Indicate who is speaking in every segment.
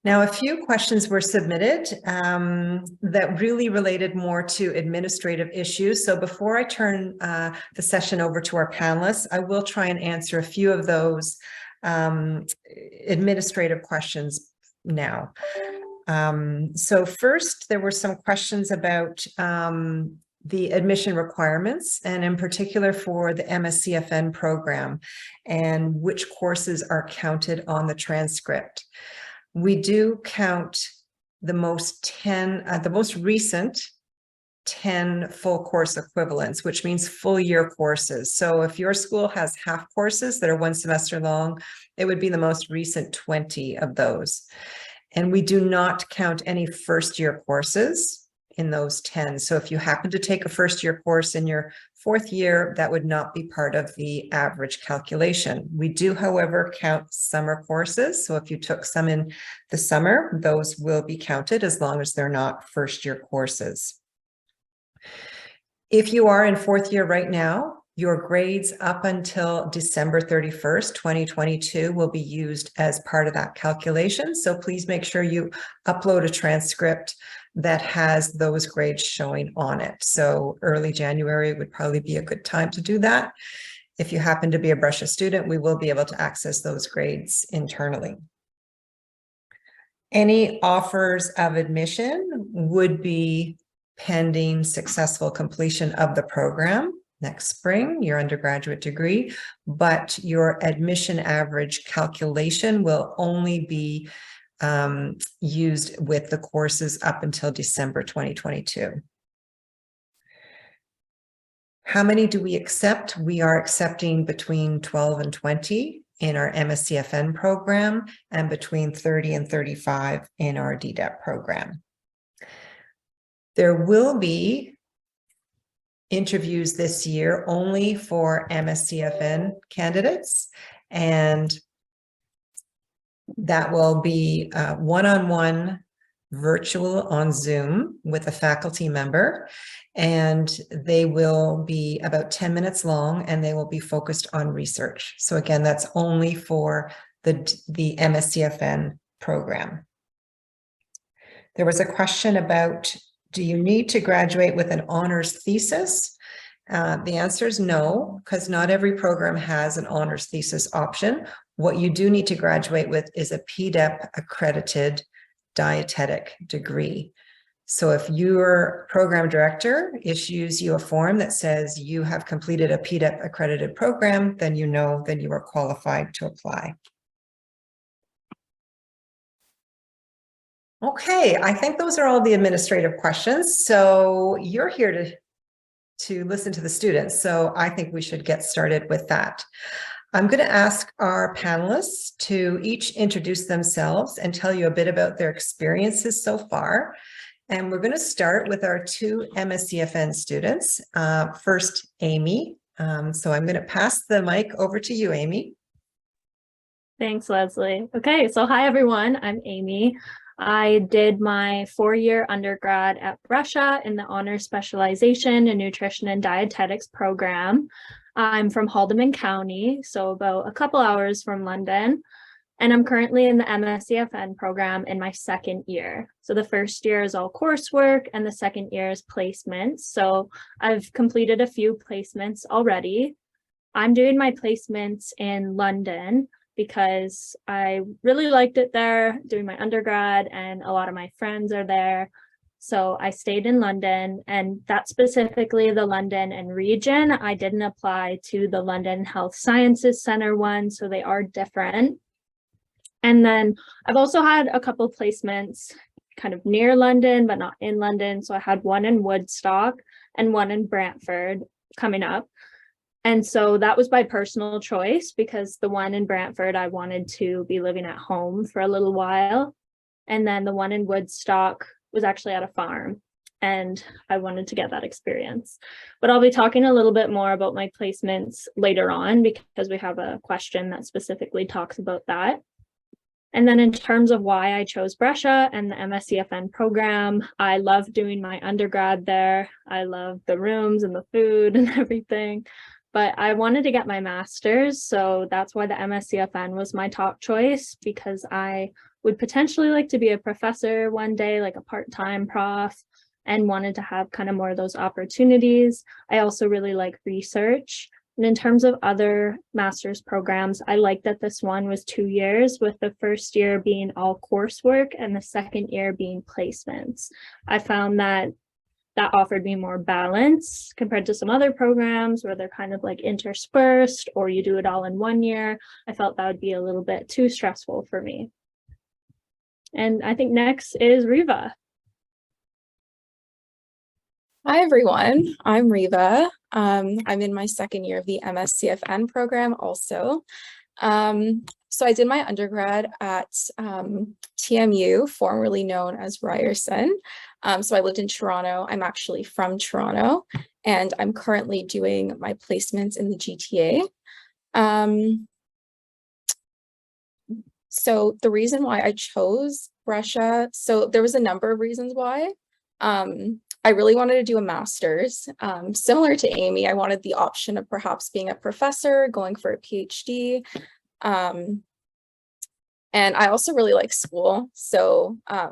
Speaker 1: Now, a few questions were submitted that really related more to administrative issues. So before I turn the session over to our panelists, I will try and answer a few of those administrative questions now. So first, there were some questions about the admission requirements, and in particular for the MScFN program, and which courses are counted on the transcript. We do count the most recent 10 full course equivalents, which means full year courses. So if your school has half courses that are 1 semester long, it would be the most recent 20 of those. And we do not count any first year courses in those 10. So if you happen to take a first year course in your 4th year, that would not be part of the average calculation. We do, however, count summer courses. So if you took some in the summer, those will be counted as long as they're not first year courses. If you are in 4th year right now, your grades up until December 31st, 2022 will be used as part of that calculation. So please make sure you upload a transcript that has those grades showing on it. So early January would probably be a good time to do that. If you happen to be a Brescia student, we will be able to access those grades internally. Any offers of admission would be pending successful completion of the program next spring, your undergraduate degree, but your admission average calculation will only be used with the courses up until December 2022. How many do we accept? We are accepting between 12 and 20 in our MScFN program and between 30 and 35 in our DDEPT program. There will be interviews this year only for MScFN candidates, and that will be one-on-one virtual on Zoom with a faculty member, and they will be about 10 minutes long and they will be focused on research. So again, that's only for the MScFN program. There was a question about, do you need to graduate with an honors thesis? The answer is no, because not every program has an honors thesis option. What you do need to graduate with is a PDEP accredited dietetic degree. So if your program director issues you a form that says you have completed a PDEP accredited program, then you know that you are qualified to apply. Okay, I think those are all the administrative questions. So you're here to listen to the students. So I think we should get started with that. I'm going to ask our panelists to each introduce themselves and tell you a bit about their experiences so far. And we're going to start with our 2 MScFN students. First, Amy. So I'm going to pass the mic over to you, Amy.
Speaker 2: Thanks, Leslie. Okay, so hi, everyone. I'm Amy. I did my 4-year undergrad at Brescia in the honors specialization in nutrition and dietetics program. I'm from Haldimand County, so about a couple hours from London, and I'm currently in the MScFN program in my 2nd year. So the first year is all coursework and the 2nd year is placements. So I've completed a few placements already. I'm doing my placements in London because I really liked it there, doing my undergrad, and a lot of my friends are there. So I stayed in London, and that's specifically the London and region. I didn't apply to the London Health Sciences Center one, so they are different. And then I've also had a couple placements kind of near London, but not in London. So I had one in Woodstock and one in Brantford coming up. And so that was by personal choice, because the one in Brantford, I wanted to be living at home for a little while. And then the one in Woodstock was actually at a farm, and I wanted to get that experience. But I'll be talking a little bit more about my placements later on, because we have a question that specifically talks about that. And then in terms of why I chose Brescia and the MScFN program, I love doing my undergrad there. I love the rooms and the food and everything. but I wanted to get my master's. So that's why the MScFN was my top choice, because I would potentially like to be a professor one day, like a part-time prof, and wanted to have kind of more of those opportunities. I also really like research. And in terms of other master's programs, I like that this one was 2 years, with the first year being all coursework and the second year being placements. I found that offered me more balance compared to some other programs where they're kind of like interspersed, or you do it all in 1 year. I felt that would be a little bit too stressful for me. And I think next is Riva.
Speaker 3: Hi, everyone. I'm Riva. I'm in my second year of the MScFN program also. So I did my undergrad at TMU, formerly known as Ryerson. So I lived in Toronto. I'm actually from Toronto, and I'm currently doing my placements in the GTA. So the reason why I chose Brescia, so there was a number of reasons why. I really wanted to do a master's. Similar to Amy, I wanted the option of perhaps being a professor, going for a PhD. And I also really like school. So I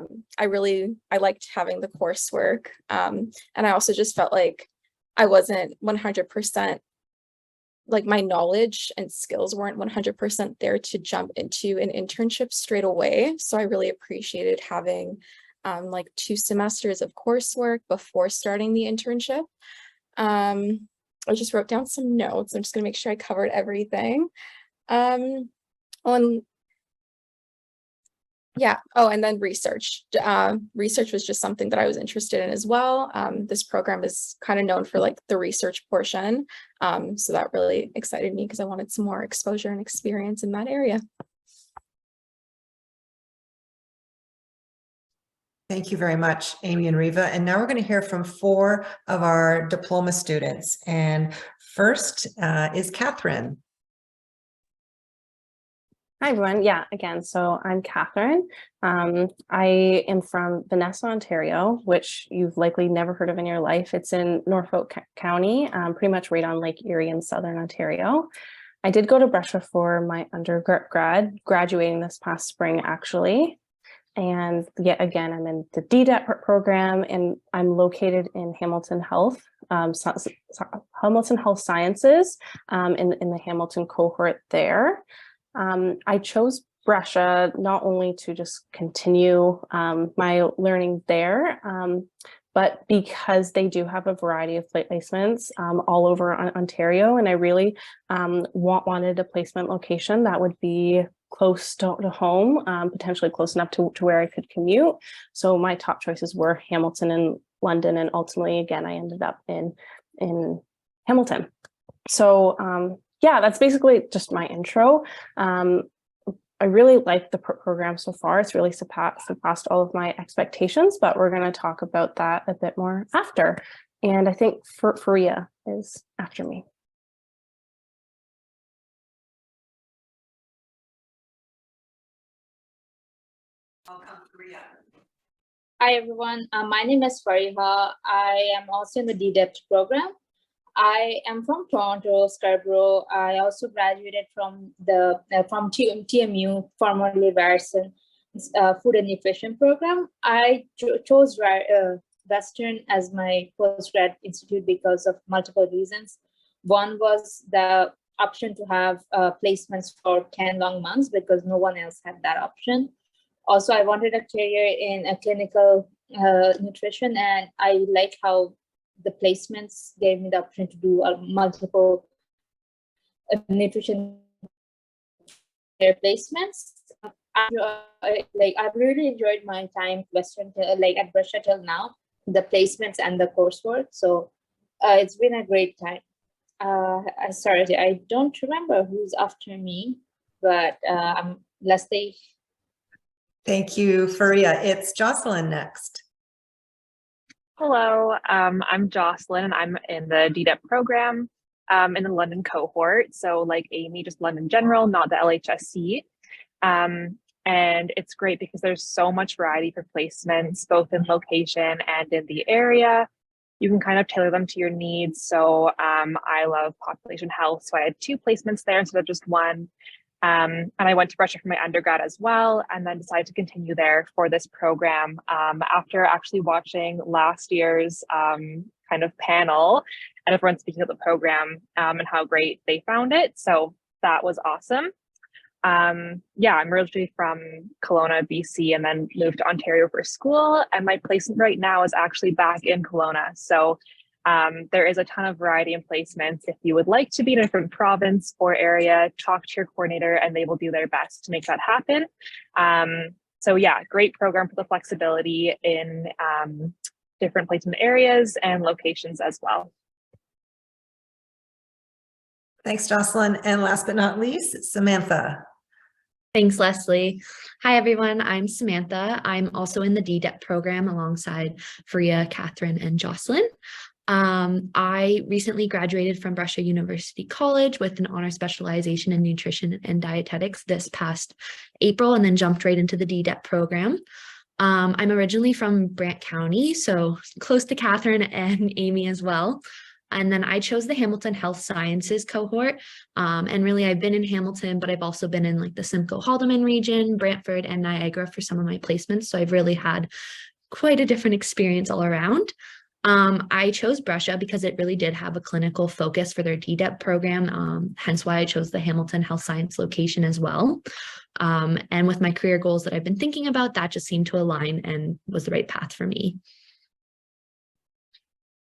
Speaker 3: liked having the coursework. And I also just felt like I wasn't 100%, like my knowledge and skills weren't 100% there to jump into an internship straight away. So I really appreciated having like 2 semesters of coursework before starting the internship. I just wrote down some notes. I'm just gonna make sure I covered everything. And then research. Research was just something that I was interested in as well. This program is kind of known for like the research portion. So that really excited me because I wanted some more exposure and experience in that area.
Speaker 1: Thank you very much, Amy and Riva. And now we're going to hear from 4 of our diploma students. And first is Catherine.
Speaker 4: Hi, everyone. Yeah, again, so I'm Catherine. I am from Vanessa, Ontario, which you've likely never heard of in your life. It's in Norfolk County, pretty much right on Lake Erie in Southern Ontario. I did go to Brescia for my undergrad, graduating this past spring, actually. And yet again, I'm in the DDEPT program, and I'm located in Hamilton Health, Hamilton Health Sciences, in the Hamilton cohort there. I chose Brescia not only to just continue my learning there, but because they do have a variety of placements all over Ontario, and I really wanted a placement location that would be close to home, potentially close enough to where I could commute. So my top choices were Hamilton and London, and ultimately, again, I ended up in Hamilton. So yeah, that's basically just my intro. I really like the program so far. It's really surpassed all of my expectations, but we're going to talk about that a bit more after. And I think Faria is after me.
Speaker 1: Welcome, Faria.
Speaker 5: Hi, everyone. My name is Fariha. I am also in the DDEPT program. I am from Toronto, Scarborough. I also graduated from TMU, formerly Ryerson, Food and Nutrition program. I chose Western as my postgrad institute because of multiple reasons. One was the option to have placements for 10 long months because no one else had that option. Also, I wanted a career in a clinical nutrition, and I like how the placements gave me the option to do multiple nutrition placements. I've really enjoyed my time at Brescia till now, the placements and the coursework. So it's been a great time. Sorry, I don't remember who's after me, but Leslie.
Speaker 1: Thank you, Faria. It's Jocelyn next.
Speaker 6: Hello, I'm Jocelyn, and I'm in the DDEPT program in the London cohort. So like Amy, just London General, not the LHSC. And it's great because there's so much variety for placements, both in location and in the area. you can kind of tailor them to your needs. So I love population health, so I had 2 placements there instead of just 1. And I went to Brescia for my undergrad as well, and then decided to continue there for this program after actually watching last year's kind of panel and everyone speaking of the program and how great they found it. So that was awesome. Yeah, I'm originally from Kelowna, BC, and then moved to Ontario for school. And my placement right now is actually back in Kelowna. So there is a ton of variety in placements. If you would like to be in a different province or area, talk to your coordinator and they will do their best to make that happen. So yeah, great program for the flexibility in different placement areas and locations as well.
Speaker 1: Thanks, Jocelyn. And last but not least, Samantha.
Speaker 7: Thanks, Leslie. Hi, everyone. I'm Samantha. I'm also in the DDEPT program alongside Faria, Catherine, and Jocelyn. I recently graduated from Brescia University College with an honor specialization in nutrition and dietetics this past April, and then jumped right into the DDEPT program. I'm originally from Brant County, so close to Catherine and Amy as well. And then I chose the Hamilton Health Sciences cohort. And really, I've been in Hamilton, but I've also been in like the Simcoe-Haldimand region, Brantford, and Niagara for some of my placements. So I've really had quite a different experience all around. I chose Brescia because it really did have a clinical focus for their DDEPT program, hence why I chose the Hamilton Health Science location as well. And with my career goals that I've been thinking about, that just seemed to align and was the right path for me.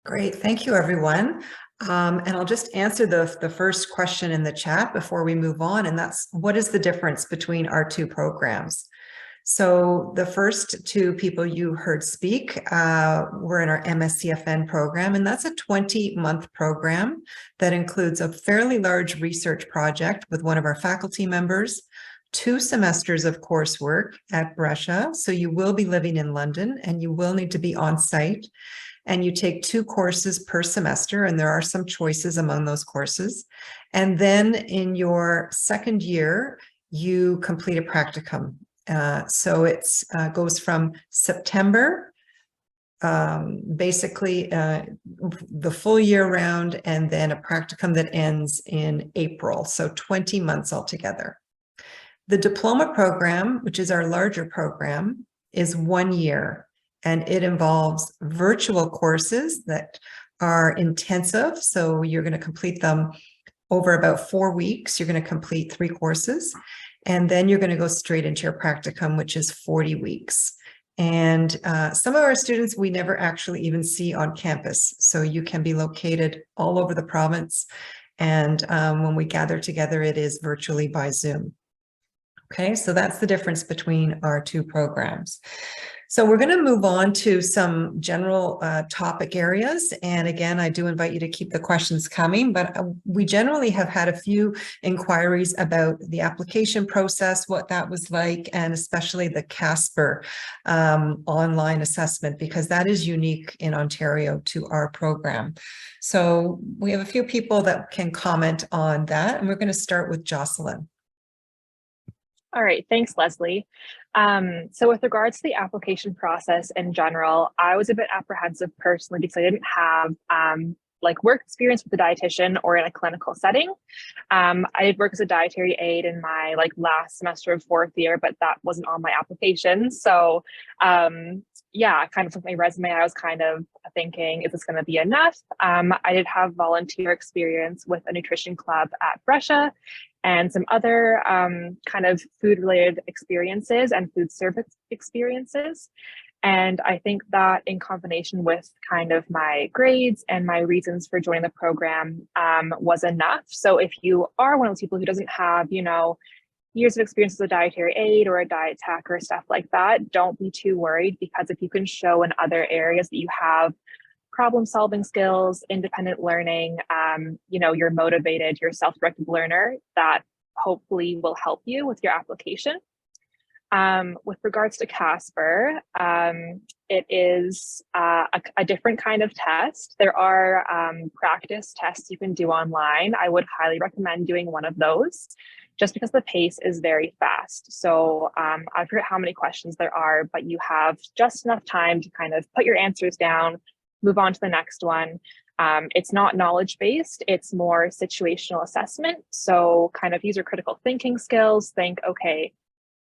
Speaker 1: Great, thank you, everyone. And I'll just answer the first question in the chat before we move on, and that's, what is the difference between our 2 programs? So the first 2 people you heard speak were in our MScFN program, and that's a 20-month program that includes a fairly large research project with one of our faculty members, 2 semesters of coursework at Brescia. So you will be living in London and you will need to be on site. And you take 2 courses per semester, and there are some choices among those courses. And then in your second year, you complete a practicum. So it's goes from September, basically the full year round, and then a practicum that ends in April. So 20 months altogether. The diploma program, which is our larger program, is 1 year. And it involves virtual courses that are intensive. So you're going to complete them over about 4 weeks. You're going to complete 3 courses. And then you're going to go straight into your practicum, which is 40 weeks. And some of our students we never actually even see on campus. So you can be located all over the province. And when we gather together, it is virtually by Zoom. Okay, so that's the difference between our 2 programs. So we're going to move on to some general topic areas. And again, I do invite you to keep the questions coming, but we generally have had a few inquiries about the application process, what that was like, and especially the CASPER online assessment, because that is unique in Ontario to our program. So we have a few people that can comment on that, and we're going to start with Jocelyn.
Speaker 6: All right, thanks, Leslie. So with regards to the application process in general, I was a bit apprehensive personally because I didn't have like work experience with a dietitian or in a clinical setting. I did work as a dietary aide in my last semester of 4th year, but that wasn't on my application. So yeah, kind of with my resume, I was kind of thinking, is this going to be enough? I did have volunteer experience with a nutrition club at Brescia and some other kind of food-related experiences and food service experiences. And I think that in combination with kind of my grades and my reasons for joining the program was enough. So if you are one of those people who doesn't have, years of experience as a dietary aide or a diet tech or stuff like that, don't be too worried, because if you can show in other areas that you have problem solving skills, independent learning, you're motivated, you're a self-directed learner, that hopefully will help you with your application. With regards to CASPER, it is a different kind of test. There are practice tests you can do online. I would highly recommend doing one of those, just because the pace is very fast. So I forget how many questions there are, but you have just enough time to kind of put your answers down, move on to the next one. It's not knowledge-based, it's more situational assessment. So kind of these are critical thinking skills. Think, okay,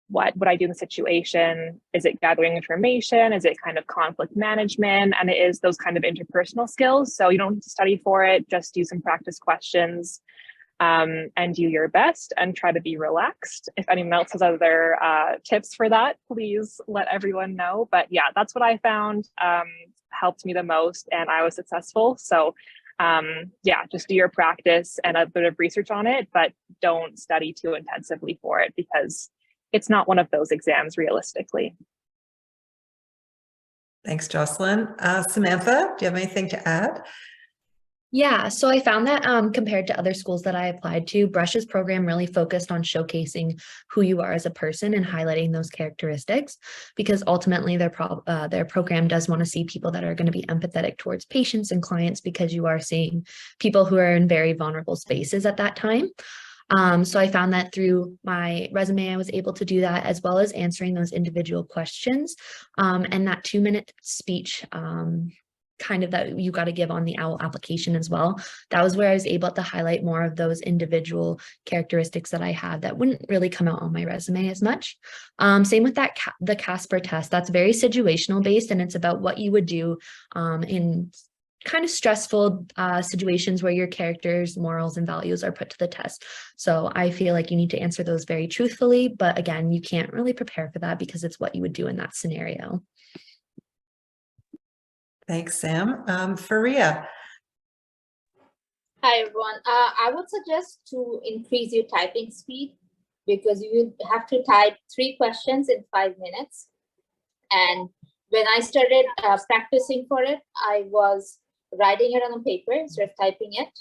Speaker 6: what would I do in the situation? Is it gathering information? Is it kind of conflict management? And it is those kind of interpersonal skills. So you don't need to study for it, just do some practice questions and do your best and try to be relaxed. If anyone else has other tips for that, please let everyone know. But yeah, that's what I found helped me the most and I was successful. So yeah, just do your practice and a bit of research on it, but don't study too intensively for it because it's not one of those exams realistically.
Speaker 1: Thanks, Jocelyn. Samantha, do you have anything to add?
Speaker 7: Yeah, so I found that compared to other schools that I applied to, Brescia's program really focused on showcasing who you are as a person and highlighting those characteristics, because ultimately their program does want to see people that are going to be empathetic towards patients and clients, because you are seeing people who are in very vulnerable spaces at that time. So I found that through my resume, I was able to do that, as well as answering those individual questions and that 2-minute speech kind of that you got to give on the OWL application as well. That was where I was able to highlight more of those individual characteristics that I had that wouldn't really come out on my resume as much. Same with that the Casper test. That's very situational based, and it's about what you would do in kind of stressful situations where your characters, morals, and values are put to the test. So I feel like you need to answer those very truthfully, but again, you can't really prepare for that because it's what you would do in that scenario.
Speaker 1: Thanks, Sam. Faria.
Speaker 5: Hi, everyone. I would suggest to increase your typing speed because you have to type 3 questions in 5 minutes. And when I started practicing for it, I was writing it on a paper instead of typing it.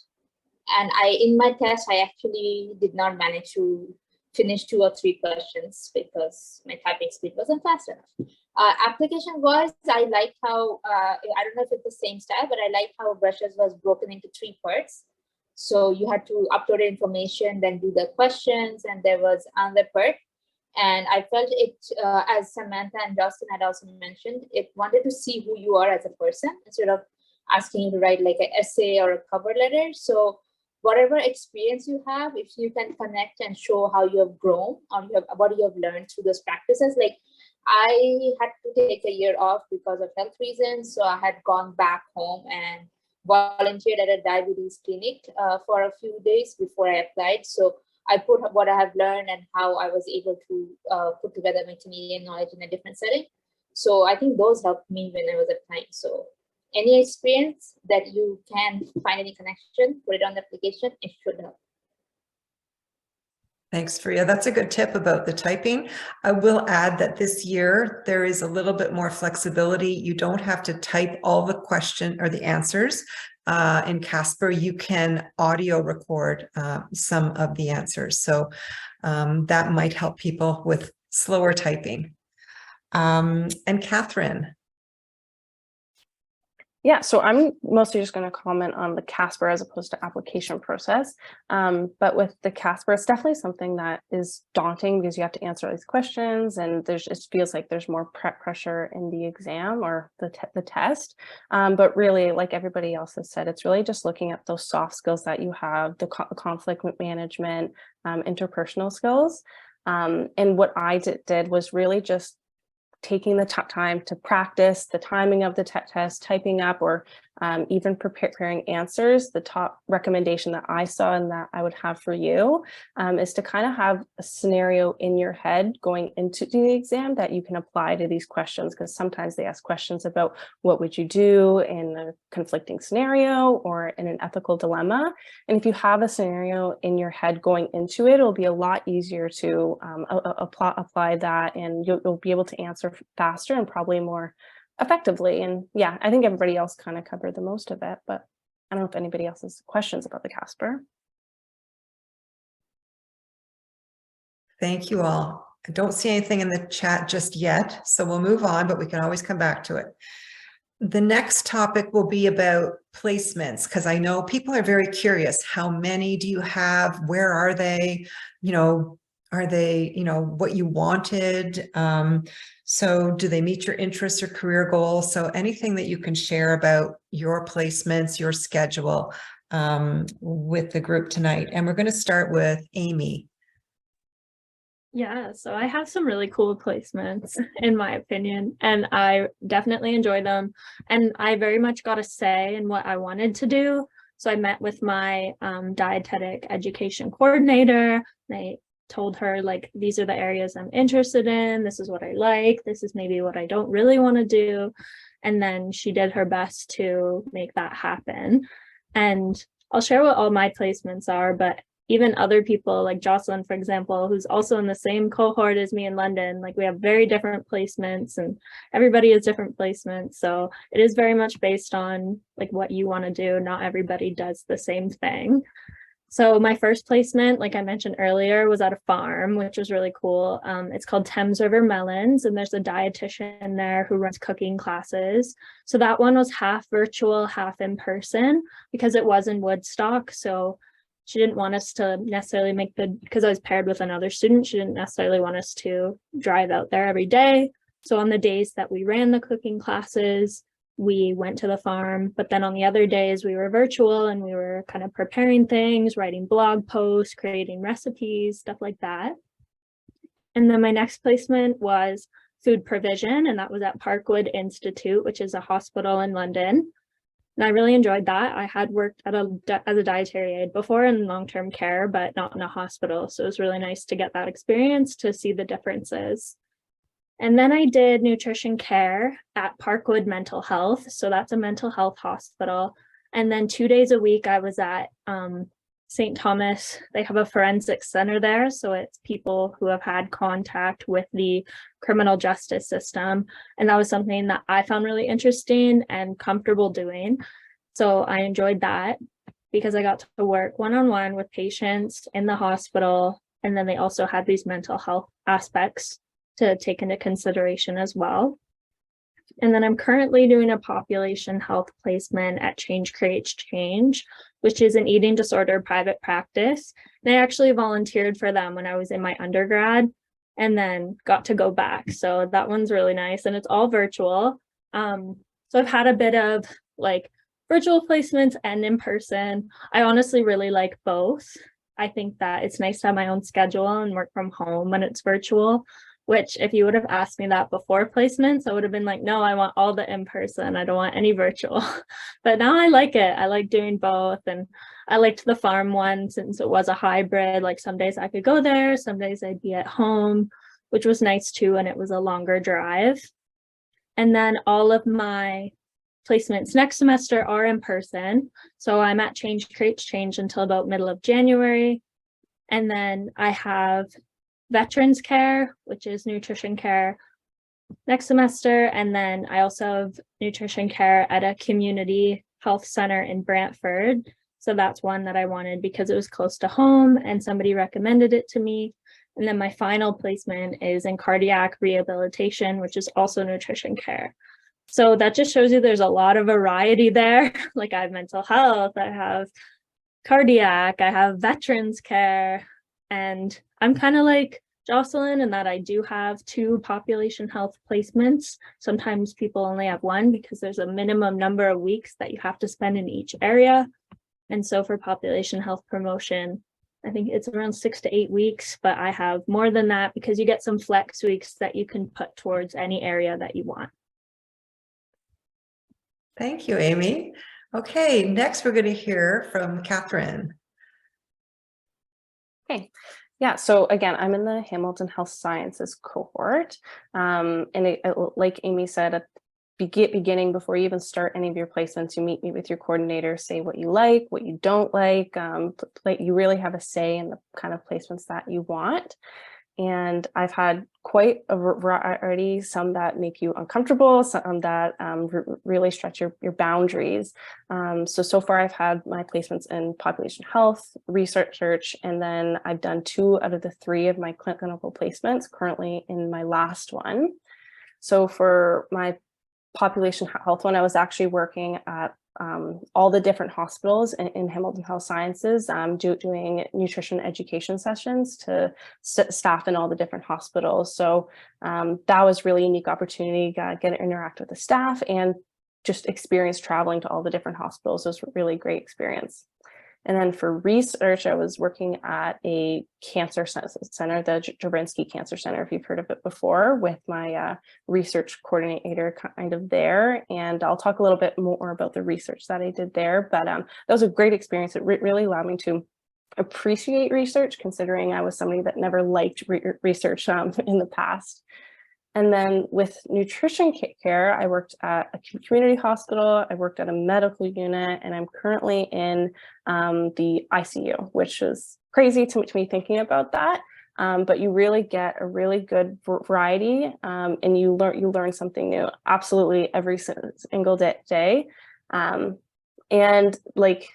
Speaker 5: And in my test, I actually did not manage to finish 2 or 3 questions because my typing speed wasn't fast enough. Application wise, I like how, I don't know if it's the same style, but I like how Brescia's was broken into 3 parts. So you had to upload information, then do the questions, and there was another part. And I felt it, as Samantha and Justin had also mentioned, it wanted to see who you are as a person instead of asking you to write like an essay or a cover letter. So whatever experience you have, if you can connect and show how you have grown or what you have learned through those practices. Like I had to take a year off because of health reasons. So I had gone back home and volunteered at a diabetes clinic for a few days before I applied. So I put what I have learned and how I was able to put together my Canadian knowledge in a different setting. So I think those helped me when I was applying. So any experience that you can find any connection, put it on the application, it should help.
Speaker 1: Thanks, Faria. That's a good tip about the typing. I will add that this year there is a little bit more flexibility. You don't have to type all the question or the answers in Casper. You can audio record some of the answers. So that might help people with slower typing. And Catherine.
Speaker 4: Yeah, so I'm mostly just going to comment on the Casper as opposed to application process. But with the Casper, it's definitely something that is daunting because you have to answer these questions, and it feels like there's more prep pressure in the exam or the test. But really, like everybody else has said, it's really just looking at those soft skills that you have, the conflict management, interpersonal skills. And what I did was really just taking the time to practice the timing of the test, typing up, or even preparing answers. The top recommendation that I saw and that I would have for you is to kind of have a scenario in your head going into the exam that you can apply to these questions, because sometimes they ask questions about what would you do in a conflicting scenario or in an ethical dilemma. And if you have a scenario in your head going into it, it'll be a lot easier to apply that, and you'll be able to answer faster and probably more effectively. And yeah, I think everybody else kind of covered the most of it, but I don't know if anybody else has questions about the Casper.
Speaker 1: Thank you all. I don't see anything in the chat just yet, so we'll move on, but we can always come back to it. The next topic will be about placements, because I know people are very curious. How many do you have? Where are they? You know, Are they, what you wanted? So do they meet your interests or career goals? So anything that you can share about your placements, your schedule with the group tonight. And we're going to start with Amy.
Speaker 2: Yeah, so I have some really cool placements in my opinion, and I definitely enjoy them. And I very much got a say in what I wanted to do. So I met with my dietetic education coordinator. I told her, like, these are the areas I'm interested in. This is what I like. This is maybe what I don't really want to do. And then she did her best to make that happen. And I'll share what all my placements are, but even other people like Jocelyn, for example, who's also in the same cohort as me in London, like we have very different placements and everybody has different placements. So it is very much based on like what you want to do. Not everybody does the same thing. So my first placement, like I mentioned earlier, was at a farm, which was really cool. It's called Thames River Melons, and there's a dietitian there who runs cooking classes. So that one was half virtual, half in because it was in Woodstock. So she didn't want us to necessarily because I was paired with another student, she didn't necessarily want us to drive out there every day. So on the days that we ran the cooking classes, we went to the farm, but then on the other days we were virtual and we were kind of preparing things, writing blog posts, creating recipes, stuff like that. And then my next placement was food provision, and that was at Parkwood Institute, which is a hospital in London. And I really enjoyed that. I had worked as a dietary aide before in long-term care, but not in a hospital. So it was really nice to get that experience to see the differences. And then I did nutrition care at Parkwood Mental Health. So that's a mental health hospital. And then 2 days a week, I was at St. Thomas. They have a forensics center there. So it's people who have had contact with the criminal justice system. And that was something that I found really interesting and comfortable doing. So I enjoyed that because I got to work one-on-one with patients in the hospital. And then they also had these mental health aspects to take into consideration as well. And then I'm currently doing a population health placement at Change Creates Change, which is an eating disorder private practice. And I actually volunteered for them when I was in my undergrad and then got to go back. So that one's really nice, and it's all virtual. So I've had a bit of like virtual placements and in person. I honestly really like both. I think that it's nice to have my own schedule and work from home when it's virtual, which if you would have asked me that before placements, I would have been like, no, I want all the in-person. I don't want any virtual. But now I like it. I like doing both. And I liked the farm one since it was a hybrid. Like some days I could go there, some days I'd be at home, which was nice too. And it was a longer drive. And then all of my placements next semester are in person. So I'm at Change Creates Change until about middle of January. And then I have veterans care, which is nutrition care, next semester. And then I also have nutrition care at a community health center in Brantford. So that's one that I wanted because it was close to home and somebody recommended it to me. And then my final placement is in cardiac rehabilitation, which is also nutrition care. So that just shows you there's a lot of variety there. Like I have mental health, I have cardiac, I have veterans care, and I'm kind of like Jocelyn in that I do have 2 population health placements. Sometimes people only have 1 because there's a minimum number of weeks that you have to spend in each area. And so for population health promotion, I think it's around 6 to 8 weeks, but I have more than that because you get some flex weeks that you can put towards any area that you want.
Speaker 1: Thank you, Amy. Okay, next we're going to hear from Catherine.
Speaker 4: Okay. Yeah, so again, I'm in the Hamilton Health Sciences cohort. And like Amy said, at the beginning, before you even start any of your placements, you meet with your coordinator, say what you like, what you don't like. You really have a say in the kind of placements that you want. And I've had quite a variety, some that make you uncomfortable, some that really stretch your boundaries. So far I've had my placements in population health, research, and then I've done 2 out of the 3 of my clinical placements currently in my last one. So for my population health one, I was actually working at all the different hospitals in Hamilton Health Sciences, doing nutrition education sessions to staff in all the different hospitals. So that was really a unique opportunity, get to interact with the staff and just experience traveling to all the different hospitals. It was a really great experience. And then for research, I was working at a cancer center, the Jabrinsky Cancer Center, if you've heard of it before, with my research coordinator kind of there. And I'll talk a little bit more about the research that I did there. But that was a great experience. It really allowed me to appreciate research, considering I was somebody that never liked research in the past. And then with nutrition care, I worked at a community hospital, I worked at a medical unit, and I'm currently in the ICU, which is crazy to me thinking about that. But you really get a really good variety, and you learn something new absolutely every single day. And like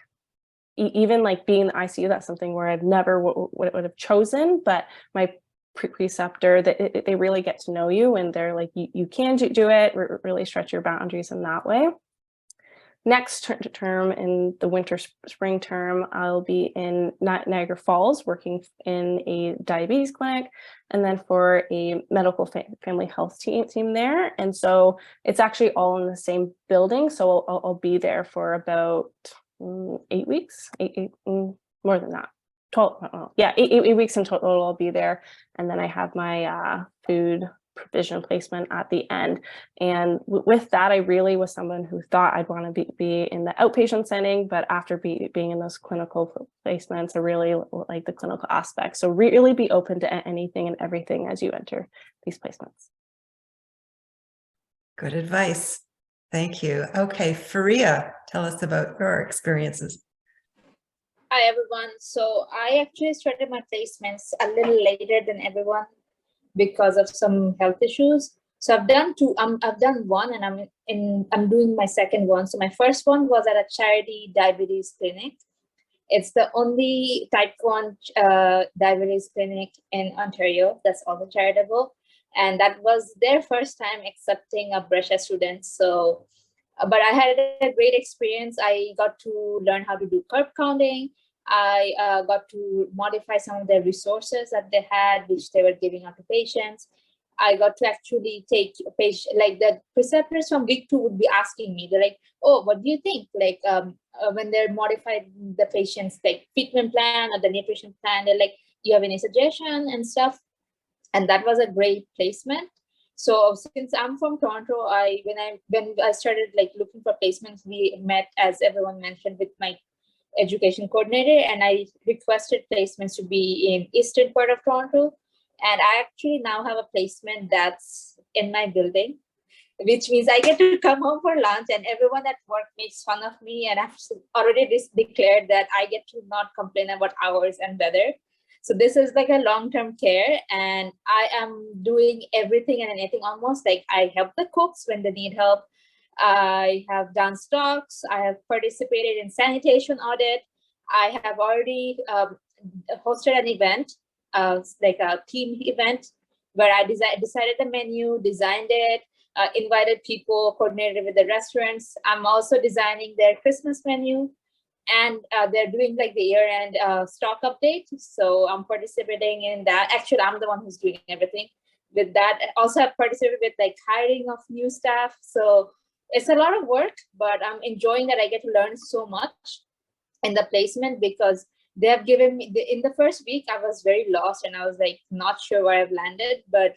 Speaker 4: even like being in the ICU, that's something where I've never would have chosen, but my preceptor, that they really get to know you, and they're like, you can do it, really stretch your boundaries in that way. Next term, in the winter spring term, I'll be in Niagara Falls working in a diabetes clinic, and then for a medical family health team there. And so it's actually all in the same building, so I'll be there for about 8 weeks, more than that. 12, yeah, 8 weeks in total I'll be there. And then I have my food provision placement at the end. And with that, I really was someone who thought I'd want to be in the outpatient setting, but after being in those clinical placements, I really like the clinical aspect. So really be open to anything and everything as you enter these placements.
Speaker 1: Good advice. Thank you. Okay, Faria, tell us about your experiences.
Speaker 5: Hi, everyone. So I actually started my placements a little later than everyone because of some health issues. So I've done two. I've done one, and I'm doing my second one. So my first one was at a charity diabetes clinic. It's the only type 1 diabetes clinic in Ontario that's also charitable, and that was their first time accepting a Brescia student. So, but I had a great experience. I got to learn how to do carb counting. I got to modify some of the resources that they had, which they were giving out to patients. I got to actually take a patient, like the preceptors from week 2 would be asking me, they're like, oh, what do you think? Like when they're modifying the patient's like treatment plan or the nutrition plan, they're like, you have any suggestion and stuff? And that was a great placement. So since I'm from Toronto, when I started like looking for placements, we met, as everyone mentioned, with my education coordinator, and I requested placements to be in eastern part of Toronto. And I actually now have a placement that's in my building, which means I get to come home for lunch, and everyone at work makes fun of me. And I've already declared that I get to not complain about hours and weather. So this is like a long-term care, and I am doing everything and anything almost. Like I help the cooks when they need help. I have done stocks. I have participated in sanitation audit. I have already hosted an event, like a team event, where I decided the menu, designed it, invited people, coordinated with the restaurants. I'm also designing their Christmas menu, and they're doing like the year-end stock update. So I'm participating in that. Actually, I'm the one who's doing everything with that. I also have participated with like hiring of new staff. So it's a lot of work, but I'm enjoying that I get to learn so much in the placement, because they have given me, in the first week, I was very lost and I was like, not sure where I've landed. But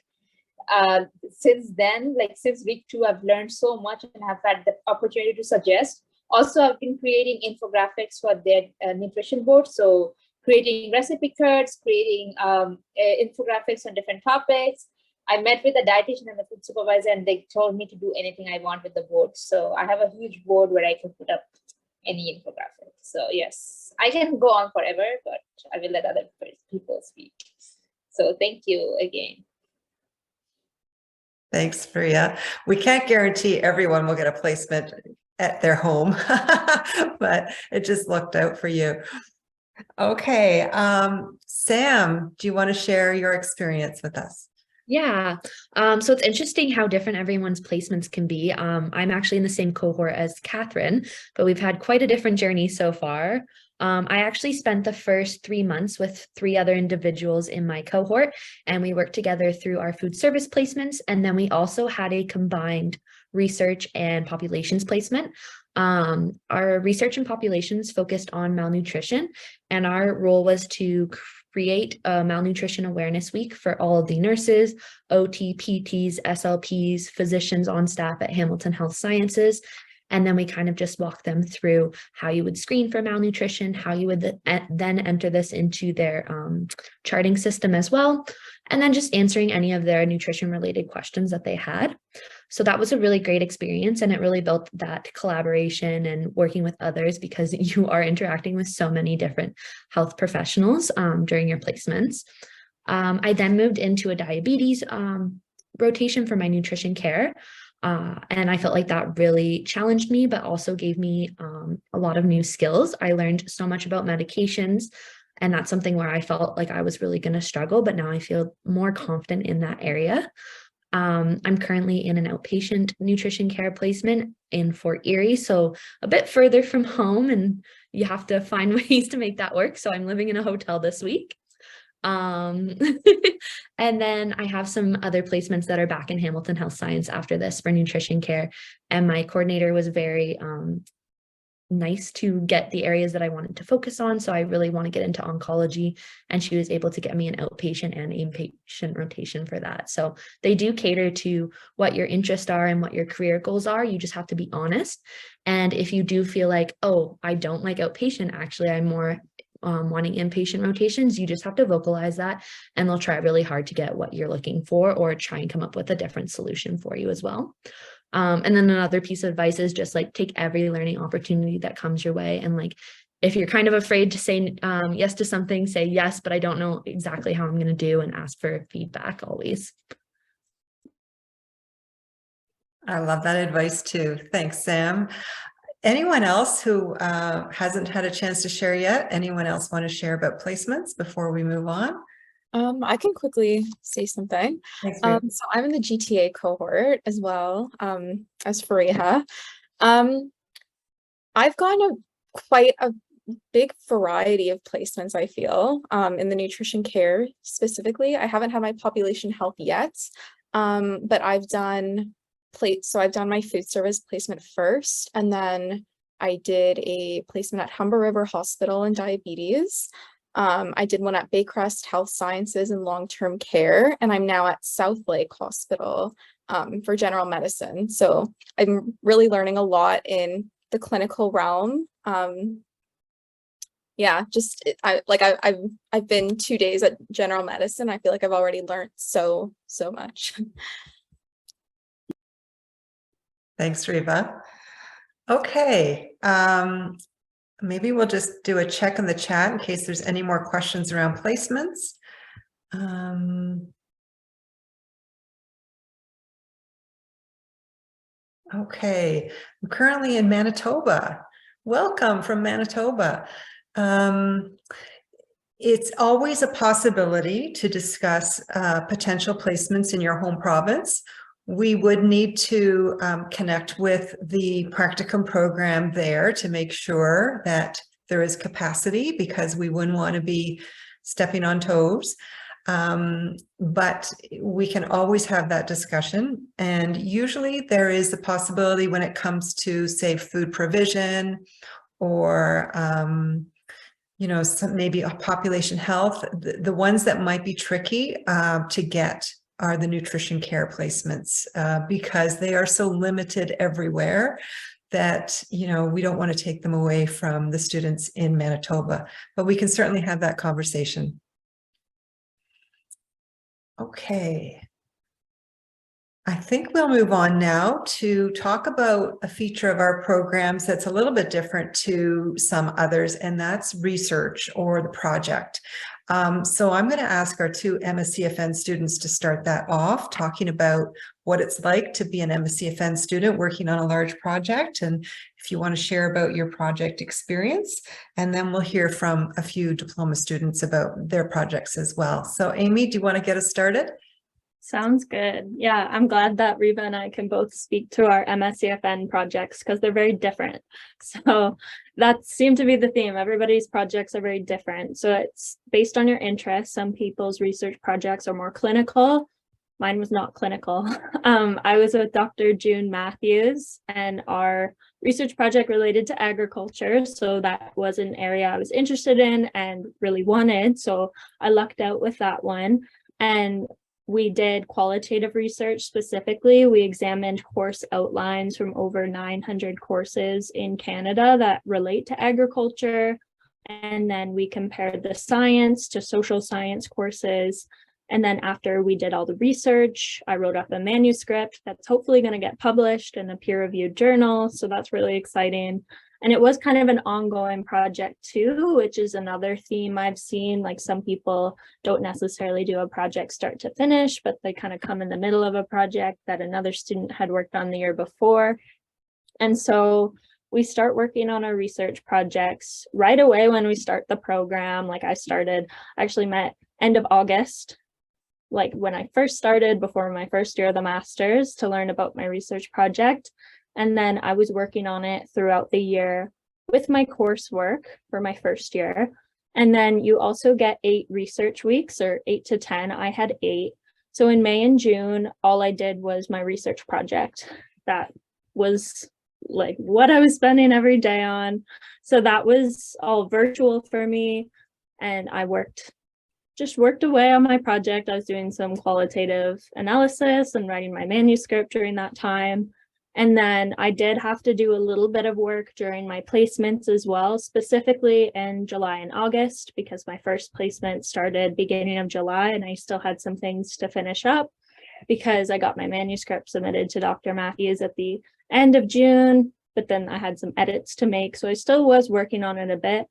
Speaker 5: since then, like since week 2, I've learned so much and have had the opportunity to suggest. Also, I've been creating infographics for their nutrition board. So creating recipe cards, creating infographics on different topics. I met with the dietitian and the food supervisor, and they told me to do anything I want with the board. So I have a huge board where I can put up any infographic. So yes, I can go on forever, but I will let other people speak. So thank you again.
Speaker 1: Thanks, Faria. We can't guarantee everyone will get a placement at their home, but it just looked out for you. Okay, Sam, do you want to share your experience with us?
Speaker 7: Yeah. So it's interesting how different everyone's placements can be. I'm actually in the same cohort as Catherine, but we've had quite a different journey so far. I actually spent the first 3 months with 3 other individuals in my cohort, and we worked together through our food service placements. And then we also had a combined research and populations placement. Our research and populations focused on malnutrition, and our role was to create a malnutrition awareness week for all of the nurses, OT, PTs, SLPs, physicians on staff at Hamilton Health Sciences. And then we kind of just walk them through how you would screen for malnutrition, how you would then enter this into their charting system as well, and then just answering any of their nutrition related questions that they had. So that was a really great experience, and it really built that collaboration and working with others, because you are interacting with so many different health professionals during your placements. I then moved into a diabetes rotation for my nutrition care. And I felt like that really challenged me, but also gave me a lot of new skills. I learned so much about medications, and that's something where I felt like I was really going to struggle, but now I feel more confident in that area. I'm currently in an outpatient nutrition care placement in Fort Erie, so a bit further from home, and you have to find ways to make that work. So I'm living in a hotel this week. And then I have some other placements that are back in Hamilton Health Science after this for nutrition care. And my coordinator was very nice to get the areas that I wanted to focus on. So I really want to get into oncology, and she was able to get me an outpatient and inpatient rotation for that. So they do cater to what your interests are and what your career goals are. You just have to be honest. And if you do feel like, oh, I don't like outpatient, actually, I'm more wanting inpatient rotations, you just have to vocalize that, and they'll try really hard to get what you're looking for, or try and come up with a different solution for you as well. And then another piece of advice is just like take every learning opportunity that comes your way. And like, if you're kind of afraid to say yes to something, say yes, but I don't know exactly how I'm going to do, and ask for feedback always.
Speaker 1: I love that advice too. Thanks, Sam. Anyone else who hasn't had a chance to share yet? Anyone else want to share about placements before we move on?
Speaker 3: I can quickly say something.
Speaker 1: Thanks,
Speaker 3: So I'm in the GTA cohort as well, as Fariha. I've gotten quite a big variety of placements, I feel, in the nutrition care specifically. I haven't had my population health yet, but I've done my food service placement first, and then I did a placement at Humber River Hospital in diabetes. I did one at Baycrest Health Sciences in long-term care, and I'm now at South Lake Hospital for general medicine. So I'm really learning a lot in the clinical realm. Yeah, I've been 2 days at general medicine. I feel like I've already learned so much.
Speaker 1: Thanks, Reva. Okay, maybe we'll just do a check in the chat in case there's any more questions around placements. Okay, I'm currently in Manitoba. Welcome from Manitoba. It's always a possibility to discuss potential placements in your home province. We would need to connect with the practicum program there to make sure that there is capacity, because we wouldn't want to be stepping on toes. But we can always have that discussion. And usually there is a possibility when it comes to, say, food provision, or you know, maybe a population health. The ones that might be tricky to get are the nutrition care placements, because they are so limited everywhere that, you know, we don't want to take them away from the students in Manitoba, but we can certainly have that conversation. Okay. I think we'll move on now to talk about a feature of our programs that's a little bit different to some others, and that's research or the project. So I'm going to ask our 2 MScFN students to start that off, talking about what it's like to be an MScFN student working on a large project, and if you want to share about your project experience, and then we'll hear from a few diploma students about their projects as well. So Amy, do you want to get us started?
Speaker 2: Sounds good. Yeah, I'm glad that Reva and I can both speak to our MScFN projects because they're very different. So that seemed to be the theme. Everybody's projects are very different. So it's based on your interests. Some people's research projects are more clinical. Mine was not clinical. I was with Dr. June Matthews, and our research project related to agriculture. So that was an area I was interested in and really wanted. So I lucked out with that one. And we did qualitative research specifically. We examined course outlines from over 900 courses in Canada that relate to agriculture. And then we compared the science to social science courses. And then after we did all the research, I wrote up a manuscript that's hopefully going to get published in a peer-reviewed journal. So that's really exciting. And it was kind of an ongoing project too, which is another theme I've seen. Like some people don't necessarily do a project start to finish, but they kind of come in the middle of a project that another student had worked on the year before. And so we start working on our research projects right away when we start the program. Like I actually met end of August, like when I first started before my first year of the master's, to learn about my research project. And then I was working on it throughout the year with my coursework for my first year. And then you also get 8 research weeks, or 8 to 10. I had 8. So in May and June, all I did was my research project. That was like what I was spending every day on. So that was all virtual for me. And I just worked away on my project. I was doing some qualitative analysis and writing my manuscript during that time. And then I did have to do a little bit of work during my placements as well, specifically in July and August, because my first placement started beginning of July and I still had some things to finish up because I got my manuscript submitted to Dr. Matthews at the end of June, but then I had some edits to make. So I still was working on it a bit,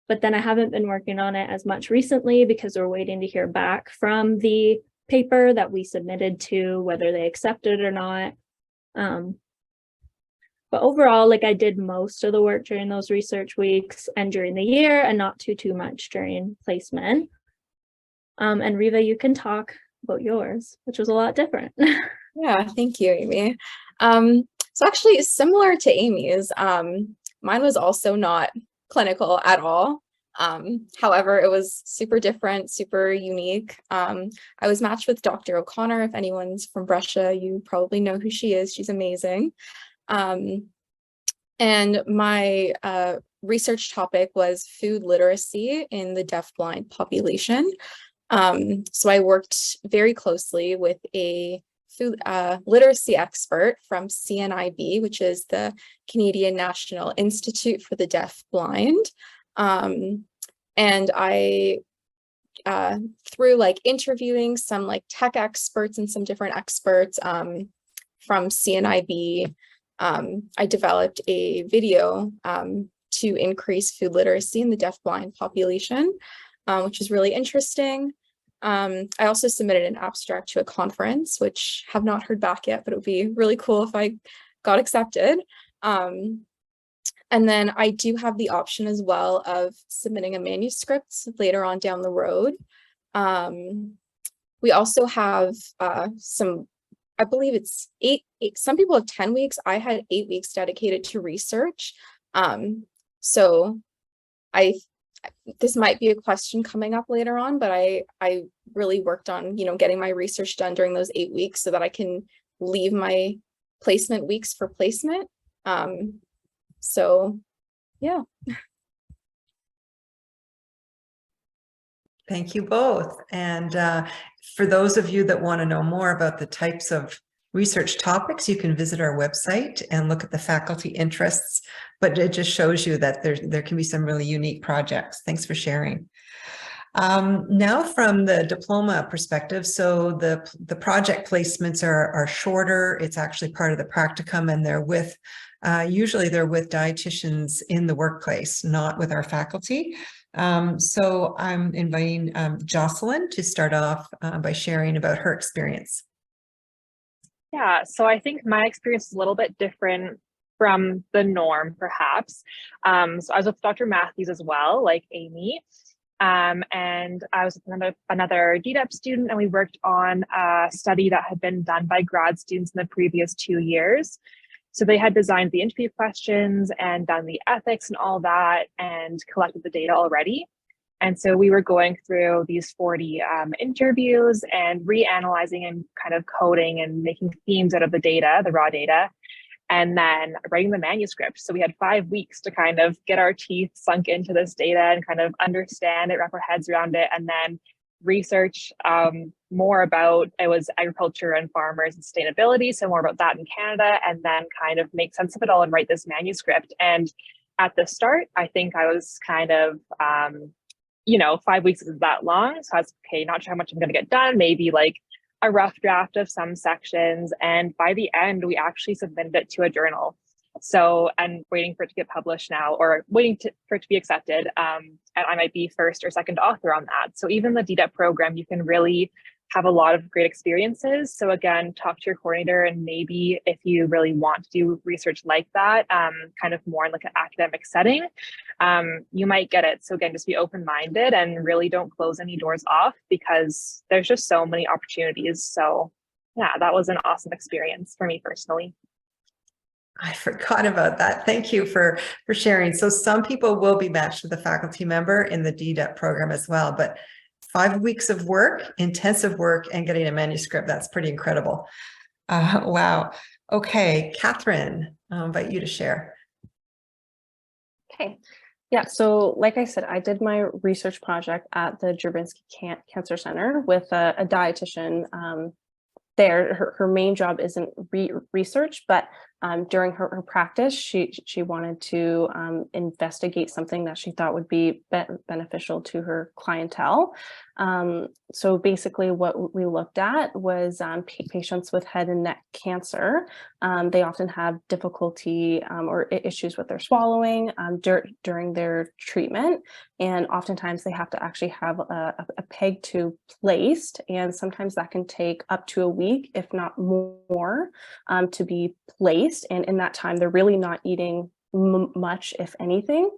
Speaker 2: but then I haven't been working on it as much recently because we're waiting to hear back from the paper that we submitted to, whether they accepted it or not. But overall, like I did most of the work during those research weeks and during the year, and not too much during placement. And Reva, you can talk about yours, which was a lot different.
Speaker 3: Yeah, thank you, Amy. So actually similar to Amy's, mine was also not clinical at all. However, it was super different, super unique. I was matched with Dr. O'Connor. If anyone's from Brescia, you probably know who she is. She's amazing. And my research topic was food literacy in the deafblind population. So I worked very closely with a food literacy expert from CNIB, which is the Canadian National Institute for the Deafblind. And I, through like interviewing some like tech experts and some different experts from CNIB, I developed a video to increase food literacy in the deafblind population, which is really interesting. I also submitted an abstract to a conference, which have not heard back yet, but it would be really cool if I got accepted. And then I do have the option as well of submitting a manuscript later on down the road. We also have some, I believe it's eight, some people have 10 weeks. I had 8 weeks dedicated to research. So this might be a question coming up later on, but I really worked on, getting my research done during those 8 weeks so that I can leave my placement weeks for placement. So yeah.
Speaker 1: Thank you both. And for those of you that want to know more about the types of research topics, you can visit our website and look at the faculty interests, but it just shows you that there can be some really unique projects. Thanks for sharing. Now from the diploma perspective, so the project placements are shorter. It's actually part of the practicum, and they're with, usually they're with dietitians in the workplace, not with our faculty. So I'm inviting Jocelyn to start off by sharing about her experience.
Speaker 6: Yeah, so I think my experience is a little bit different from the norm, perhaps. So I was with Dr. Matthews as well, like Amy. And I was with another DDEPT student, and we worked on a study that had been done by grad students in the previous 2 years. So they had designed the interview questions and done the ethics and all that and collected the data already. And so we were going through these 40 interviews and reanalyzing and kind of coding and making themes out of the data, the raw data, and then writing the manuscript. So we had 5 weeks to kind of get our teeth sunk into this data and kind of understand it, wrap our heads around it, and then research more about, it was agriculture and farmers and sustainability, so more about that in Canada, and then kind of make sense of it all and write this manuscript. And at the start, I think I was kind of, 5 weeks isn't that long, so I was, okay, not sure how much I'm going to get done, maybe like a rough draft of some sections. And by the end, we actually submitted it to a journal. So, and waiting for it to get published now, or waiting for it to be accepted. And I might be first or second author on that. So even the DDEPT program, you can really have a lot of great experiences. So again, talk to your coordinator, and maybe if you really want to do research like that, kind of more in like an academic setting, you might get it. So again, just be open-minded and really don't close any doors off, because there's just so many opportunities. So yeah, that was an awesome experience for me personally.
Speaker 1: I forgot about that. Thank you for sharing. So some people will be matched with a faculty member in the DDEPT program as well, but 5 weeks of work, intensive work, and getting a manuscript, that's pretty incredible. Wow. Okay, Catherine, I'll invite you to share.
Speaker 4: Okay. Yeah, so like I said, I did my research project at the Jabrinski Cancer Center with a dietitian there. Her main job isn't research, but during her practice, she wanted to investigate something that she thought would be beneficial to her clientele. So basically what we looked at was patients with head and neck cancer. They often have difficulty or issues with their swallowing during their treatment. And oftentimes they have to actually have a peg tube placed. And sometimes that can take up to a week, if not more, to be placed. And in that time, they're really not eating much, if anything.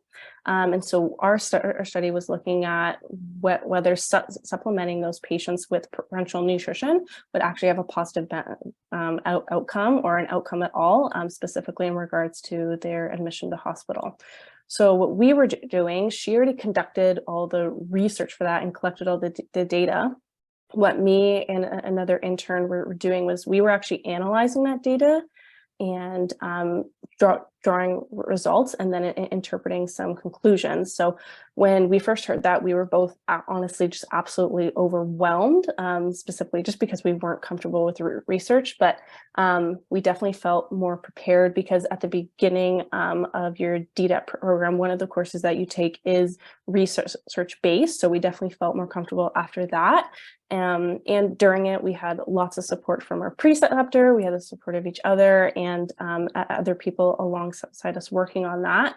Speaker 4: And so our study was looking at whether supplementing those patients with parenteral nutrition would actually have a positive outcome, or an outcome at all, specifically in regards to their admission to hospital. So what we were doing, she already conducted all the research for that and collected all the data. What me and another intern were doing was we were actually analyzing that data and drawing results and then interpreting some conclusions. So when we first heard that, we were both honestly just absolutely overwhelmed, specifically just because we weren't comfortable with research, but we definitely felt more prepared, because at the beginning of your DDEPT program, one of the courses that you take is research based. So we definitely felt more comfortable after that. And during it, we had lots of support from our preceptor. We had the support of each other and other people alongside us working on that.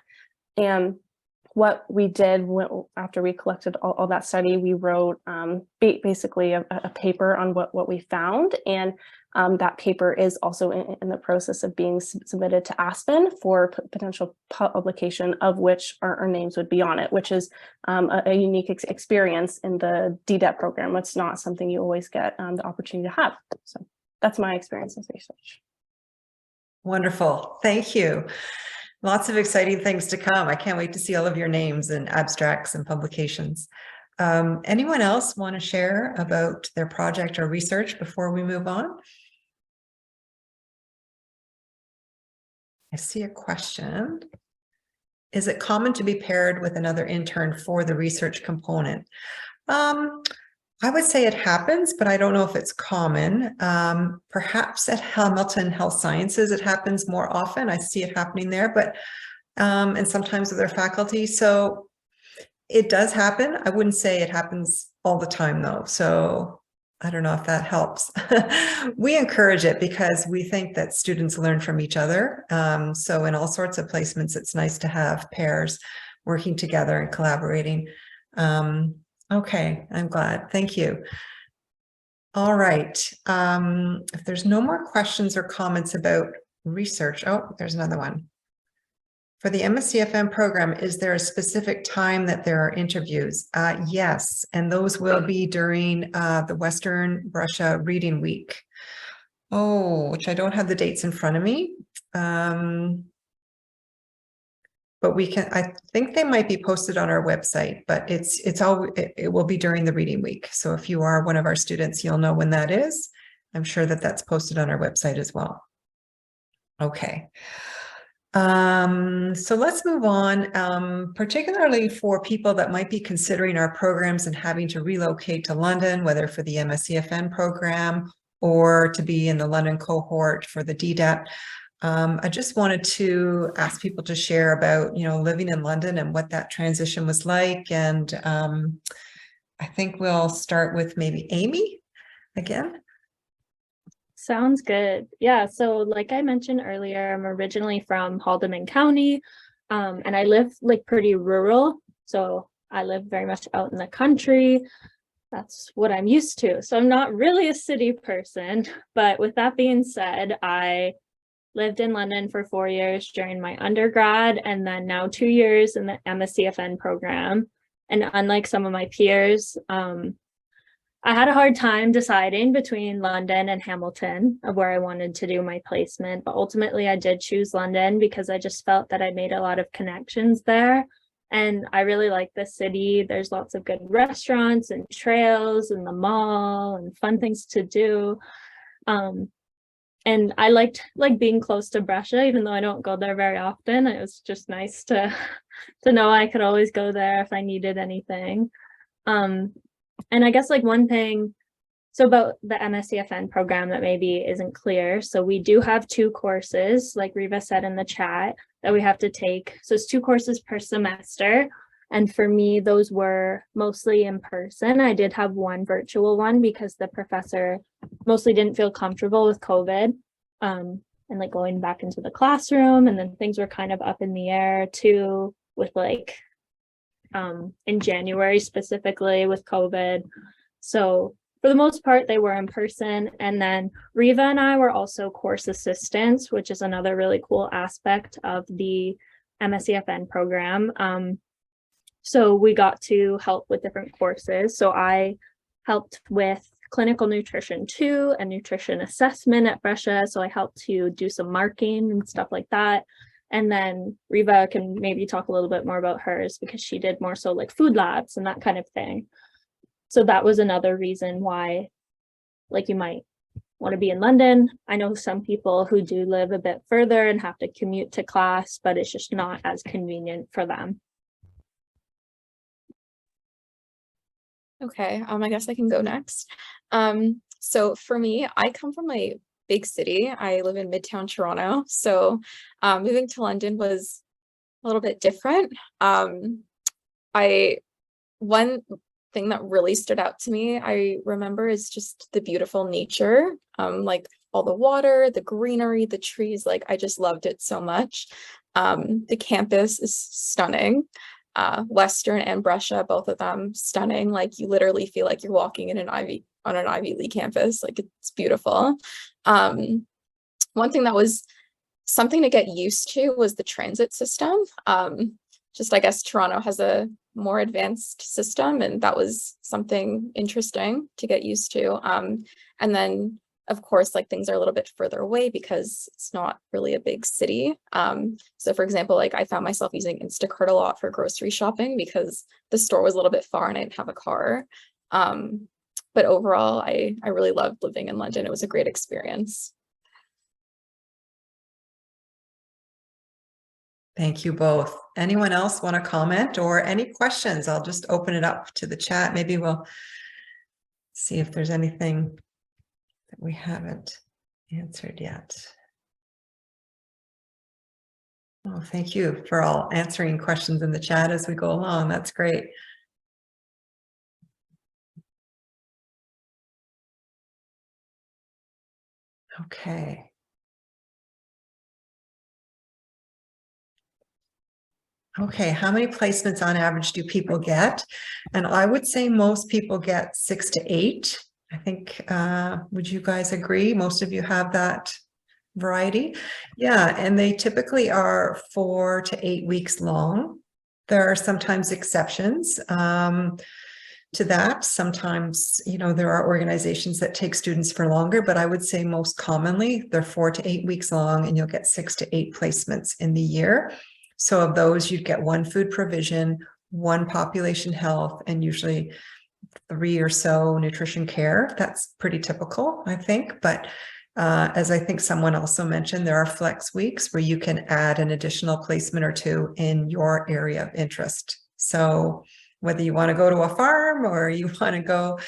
Speaker 4: And what we did after we collected all that study, we wrote basically a paper on what we found. And that paper is also in the process of being submitted to Aspen for potential publication, of which our names would be on it, which is a unique experience in the DDEPT program. It's not something you always get the opportunity to have. So that's my experience with research.
Speaker 1: Wonderful. Thank you. Lots of exciting things to come. I can't wait to see all of your names and abstracts and publications. Anyone else want to share about their project or research before we move on? I see a question. Is it common to be paired with another intern for the research component? I would say it happens, but I don't know if it's common. Perhaps at Hamilton Health Sciences, it happens more often. I see it happening there, but and sometimes with their faculty. So it does happen. I wouldn't say it happens all the time though. So I don't know if that helps. We encourage it because we think that students learn from each other. So in all sorts of placements, it's nice to have pairs working together and collaborating. Okay, I'm glad. Thank you. All right. If there's no more questions or comments about research, oh, there's another one. For the MScFN program, is there a specific time that there are interviews? Yes, and those will be during the Western Brescia Reading Week. Oh, which I don't have the dates in front of me. But we can, I think they might be posted on our website, but it will be during the reading week. So if you are one of our students, you'll know when that is. I'm sure that that's posted on our website as well. Okay. So let's move on, particularly for people that might be considering our programs and having to relocate to London, whether for the MScFN program or to be in the London cohort for the DDEPT. I just wanted to ask people to share about, living in London and what that transition was like. And I think we'll start with maybe Amy again.
Speaker 2: Sounds good. Yeah, so like I mentioned earlier, I'm originally from Haldimand County, and I live like pretty rural. So I live very much out in the country. That's what I'm used to. So I'm not really a city person. But with that being said, I lived in London for 4 years during my undergrad, and then now 2 years in the MScFN program. And unlike some of my peers, I had a hard time deciding between London and Hamilton of where I wanted to do my placement, but ultimately I did choose London because I just felt that I made a lot of connections there. And I really like the city. There's lots of good restaurants and trails and the mall and fun things to do. And I liked being close to Brescia, even though I don't go there very often. It was just nice to know I could always go there if I needed anything. And I guess one thing, so about the MScFN program that maybe isn't clear. So we do have 2 courses, like Riva said in the chat, that we have to take. So it's 2 courses per semester. And for me, those were mostly in person. I did have 1 virtual one because the professor mostly didn't feel comfortable with COVID and going back into the classroom. And then things were kind of up in the air too with in January specifically with COVID. So for the most part, they were in person. And then Riva and I were also course assistants, which is another really cool aspect of the MScFN program. So we got to help with different courses. So I helped with clinical nutrition 2 and nutrition assessment at Brescia. So I helped to do some marking and stuff like that. And then Riva can maybe talk a little bit more about hers because she did more so food labs and that kind of thing. So that was another reason why you might want to be in London. I know some people who do live a bit further and have to commute to class, but it's just not as convenient for them.
Speaker 3: Okay, I guess I can go next. So for me, I come from a big city. I live in Midtown Toronto. So moving to London was a little bit different. One thing that really stood out to me, I remember, is just the beautiful nature, all the water, the greenery, the trees. I just loved it so much. The campus is stunning. Western and Brescia, both of them stunning. You literally feel like you're walking in on an Ivy League campus. It's beautiful. One thing that was something to get used to was the transit system. I guess Toronto has a more advanced system, and that was something interesting to get used to. And then of course, things are a little bit further away because it's not really a big city. So for example, I found myself using Instacart a lot for grocery shopping because the store was a little bit far and I didn't have a car. But overall, I really loved living in London. It was a great experience.
Speaker 1: Thank you both. Anyone else want to comment or any questions? I'll just open it up to the chat. Maybe we'll see if there's anything that we haven't answered yet. Oh, thank you for all answering questions in the chat as we go along. That's great. Okay. Okay, how many placements on average do people get? And I would say most people get 6 to 8. I think, would you guys agree? Most of you have that variety. Yeah, and they typically are 4 to 8 weeks long. There are sometimes exceptions to that. Sometimes, there are organizations that take students for longer, but I would say most commonly they're 4 to 8 weeks long, and you'll get 6 to 8 placements in the year. So of those, you'd get 1 food provision, 1 population health, and usually 3 or so nutrition care. That's pretty typical, I think. But as I think someone also mentioned, there are flex weeks where you can add an additional placement or 2 in your area of interest. So whether you want to go to a farm or you want to go,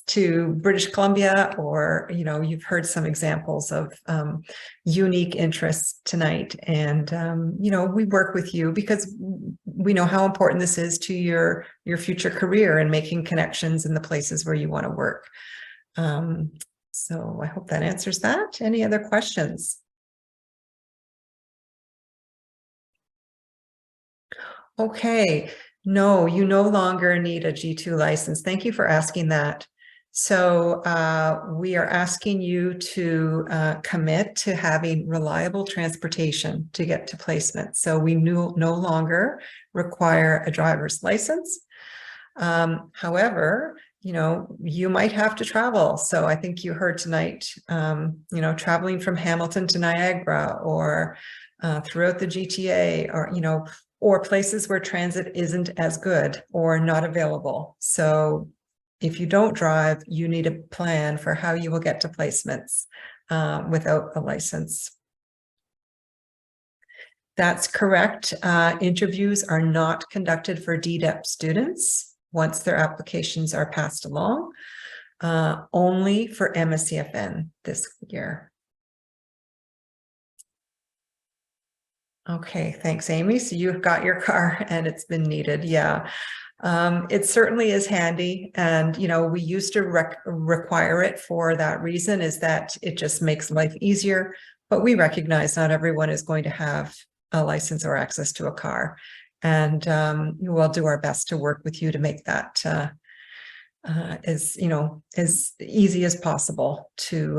Speaker 1: to British Columbia, or, you've heard some examples of unique interests tonight. And, we work with you because we know how important this is to your future career and making connections in the places where you want to work. So I hope that answers that. Any other questions? Okay, no, you no longer need a G2 license. Thank you for asking that. So we are asking you to commit to having reliable transportation to get to placement. So we no longer require a driver's license. However, you might have to travel. So I think you heard tonight, traveling from Hamilton to Niagara, or throughout the GTA, or places where transit isn't as good or not available. So if you don't drive, you need a plan for how you will get to placements without a license. That's correct. Interviews are not conducted for DDEPT students once their applications are passed along, only for MScFN this year. Okay, thanks, Amy. So you've got your car and it's been needed. Yeah, it certainly is handy. And, we used to require it for that reason, is that it just makes life easier. But we recognize not everyone is going to have a license or access to a car. And we'll do our best to work with you to make that as easy as possible to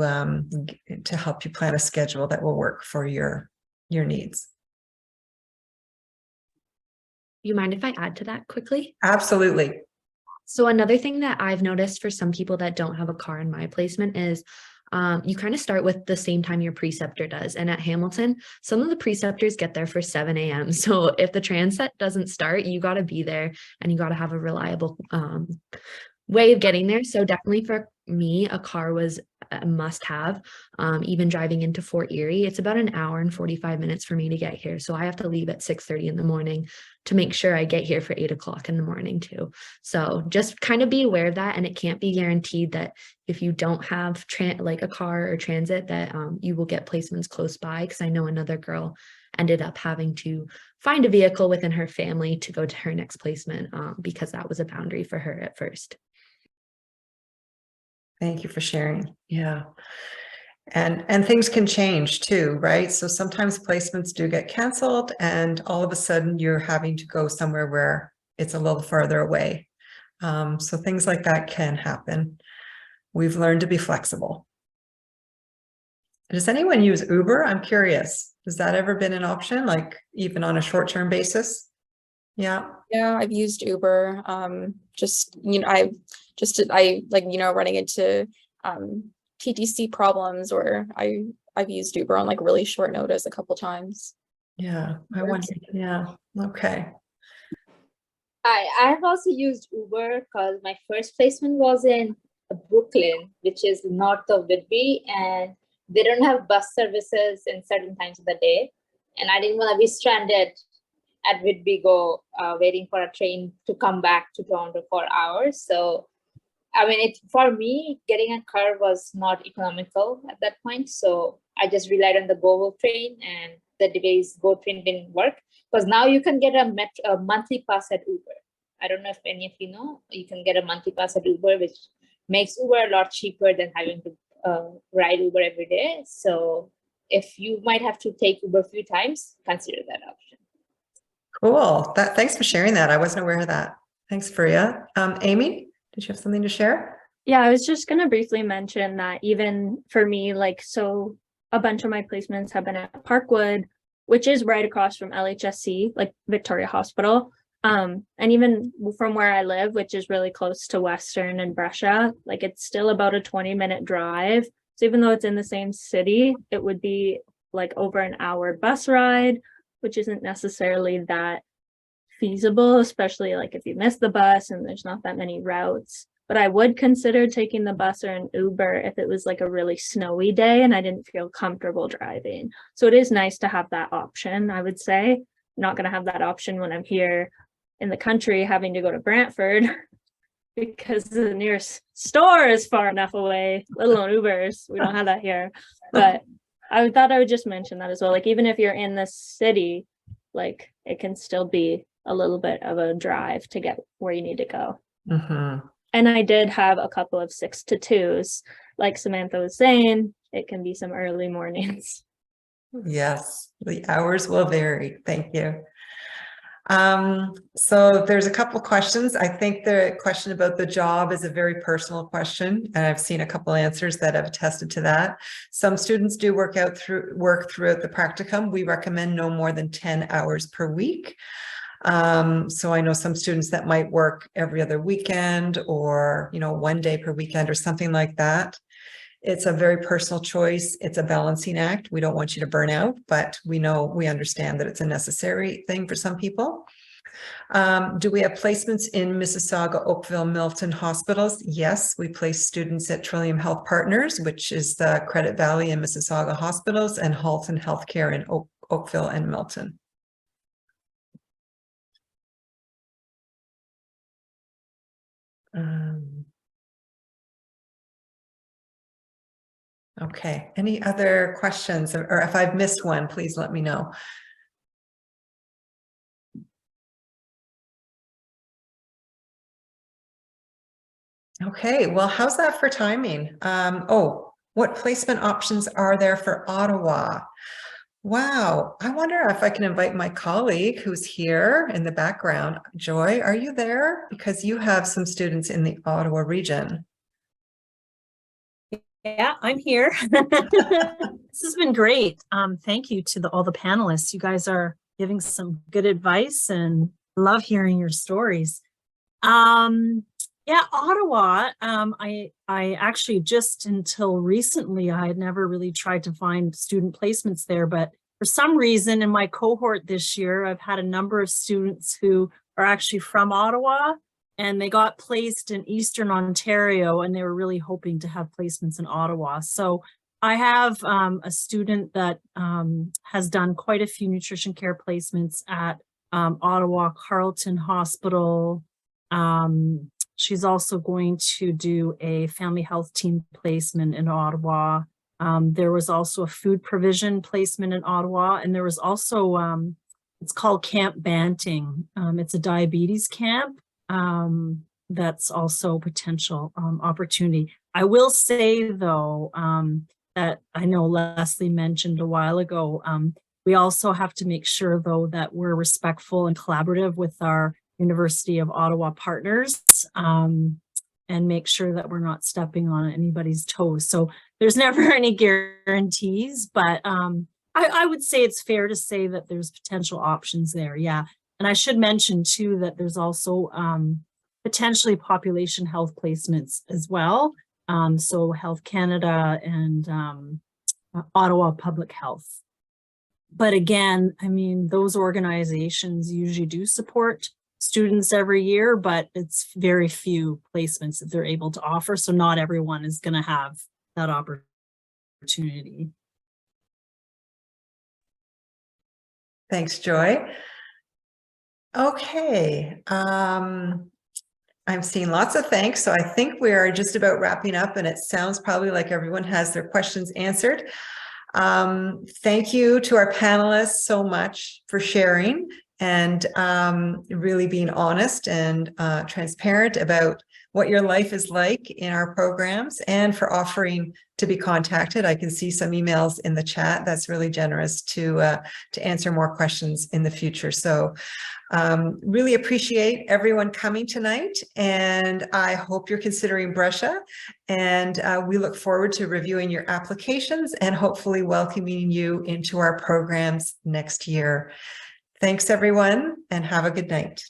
Speaker 1: help you plan a schedule that will work for your needs.
Speaker 7: You mind if I add to that quickly?
Speaker 1: Absolutely.
Speaker 7: So another thing that I've noticed for some people that don't have a car in my placement is you kind of start with the same time your preceptor does. And at Hamilton, some of the preceptors get there for 7 a.m. So if the transit doesn't start, you got to be there and you got to have a reliable way of getting there. So definitely for me, a car was a must have. Even driving into Fort Erie, it's about an hour and 45 minutes for me to get here. So I have to leave at 6:30 in the morning to make sure I get here for 8 o'clock in the morning too. So just kind of be aware of that. And it can't be guaranteed that if you don't have like a car or transit that you will get placements close by. Because I know another girl ended up having to find a vehicle within her family to go to her next placement because that was a boundary for her at first.
Speaker 1: Thank you for sharing. Yeah. And things can change too, right? So sometimes placements do get canceled and all of a sudden you're having to go somewhere where it's a little farther away. So things like that can happen. We've learned to be flexible. Does anyone use Uber? I'm curious. Has that ever been an option, like even on a short-term basis? Yeah.
Speaker 3: Yeah, I've used Uber. I running into TTC problems, or I've used Uber on like really short notice a couple times.
Speaker 1: Yeah, I wonder. Yeah. Okay.
Speaker 5: I've also used Uber because my first placement was in Brooklyn, which is north of Whitby, and they don't have bus services in certain times of the day. And I didn't want to be stranded at Whitby waiting for a train to come back to Toronto for hours. So, I mean, for me, getting a car was not economical at that point. So I just relied on the GO train, and the day's GO train didn't work because now you can get a monthly pass at Uber. I don't know if any of you know, you can get a monthly pass at Uber, which makes Uber a lot cheaper than having to ride Uber every day. So if you might have to take Uber a few times, consider that option.
Speaker 1: Cool. Thanks for sharing that. I wasn't aware of that. Thanks, Faria. Amy, did you have something to share?
Speaker 2: Yeah, I was just going to briefly mention that even for me, like, so a bunch of my placements have been at Parkwood, which is right across from LHSC, like Victoria Hospital. And even from where I live, which is really close to Western and Brescia, like it's still about a 20-minute drive. So even though it's in the same city, it would be like over an hour bus ride, which isn't necessarily that feasible, especially like if you miss the bus and there's not that many routes. But I would consider taking the bus or an Uber if it was like a really snowy day and I didn't feel comfortable driving. So it is nice to have that option, I would say. I'm not going to have that option when I'm here in the country having to go to Brantford because the nearest store is far enough away, let alone Ubers. We don't have that here. But I thought I would just mention that as well. Like even if you're in the city, like it can still be a little bit of a drive to get where you need to go.
Speaker 1: Mm-hmm.
Speaker 2: And I did have a couple of 6 to 2s. Like Samantha was saying, it can be some early mornings.
Speaker 1: Yes, the hours will vary. Thank you. So there's a couple questions. I think the question about the job is a very personal question, and I've seen a couple answers that have attested to that. Some students do work throughout the practicum. We recommend no more than 10 hours per week. So I know some students that might work every other weekend or, you know, 1 day per weekend or something like that. It's a very personal choice. It's a balancing act. We don't want you to burn out, but we understand that it's a necessary thing for some people. Do we have placements in Mississauga, Oakville, Milton hospitals? Yes, we place students at Trillium Health Partners, which is the Credit Valley and Mississauga hospitals, and Halton Healthcare in Oakville and Milton. Okay, any other questions, or if I've missed one, please let me know. Okay, well, how's that for timing? Oh, what placement options are there for Ottawa? Wow, I wonder if I can invite my colleague who's here in the background. Joy, are you there? Because you have some students in the Ottawa region.
Speaker 8: Yeah, I'm here. This has been great. Thank you to all the panelists. You guys are giving some good advice and love hearing your stories. Yeah, Ottawa, I actually just until recently, I had never really tried to find student placements there, but for some reason in my cohort this year, I've had a number of students who are actually from Ottawa, and they got placed in Eastern Ontario, and they were really hoping to have placements in Ottawa. So I have a student that has done quite a few nutrition care placements at Ottawa Carleton Hospital. She's also going to do a family health team placement in Ottawa. There was also a food provision placement in Ottawa, and there was also, it's called Camp Banting. It's a diabetes camp. That's also a potential opportunity. I will say though, that I know Leslie mentioned a while ago, we also have to make sure though that we're respectful and collaborative with our University of Ottawa partners, and make sure that we're not stepping on anybody's toes. So there's never any guarantees, but I would say it's fair to say that there's potential options there. Yeah. And I should mention too that there's also potentially population health placements as well. So Health Canada and Ottawa Public Health. But again, I mean, those organizations usually do support students every year, but it's very few placements that they're able to offer. So not everyone is going to have that opportunity.
Speaker 1: Thanks, Joy. Okay, I'm seeing lots of thanks. So I think we are just about wrapping up, and it sounds probably like everyone has their questions answered. Thank you to our panelists so much for sharing. and really being honest and transparent about what your life is like in our programs, and for offering to be contacted. I can see some emails in the chat. That's really generous to answer more questions in the future. So really appreciate everyone coming tonight, and I hope you're considering Brescia, and we look forward to reviewing your applications and hopefully welcoming you into our programs next year. Thanks everyone, and have a good night.